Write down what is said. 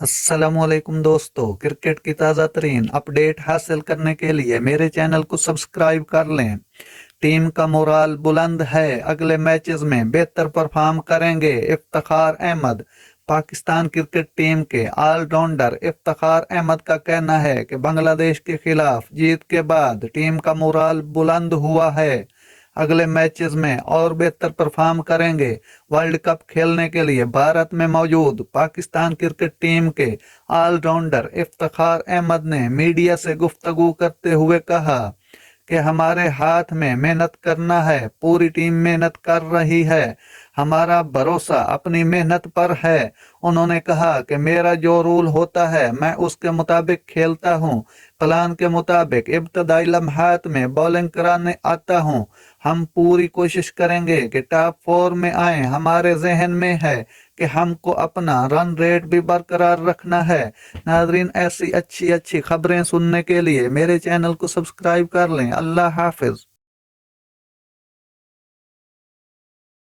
अस्सलाम वालेकुम दोस्तों, क्रिकेट की ताज़ा तरीन अपडेट हासिल करने के लिए मेरे चैनल को सब्सक्राइब कर लें। टीम का मोराल बुलंद है, अगले मैचेस में बेहतर परफॉर्म करेंगे। इफ्तिखार अहमद। पाकिस्तान क्रिकेट टीम के ऑलराउंडर इफ्तिखार अहमद का कहना है कि बांग्लादेश के खिलाफ जीत के बाद टीम का मोराल बुलंद हुआ है, अगले मैचेस में और बेहतर परफॉर्म करेंगे। वर्ल्ड कप खेलने के लिए भारत में मौजूद पाकिस्तान क्रिकेट टीम के ऑलराउंडर इफ्तिखार अहमद ने मीडिया से गुफ्तगू करते हुए कहा कि हमारे हाथ में मेहनत करना है, पूरी टीम मेहनत कर रही है, हमारा भरोसा अपनी मेहनत पर है। उन्होंने कहा कि मेरा जो रूल होता है मैं उसके मुताबिक खेलता हूँ, प्लान के मुताबिक इब्तदाई लम्हात में बॉलिंग कराने आता हूँ। हम पूरी कोशिश करेंगे कि टॉप 4 में आए। हमारे जहन में है कि हमको अपना रन रेट भी बरकरार रखना है। नाजरीन, ऐसी अच्छी अच्छी खबरें सुनने के लिए मेरे चैनल को सब्सक्राइब कर लें। अल्लाह हाफिज।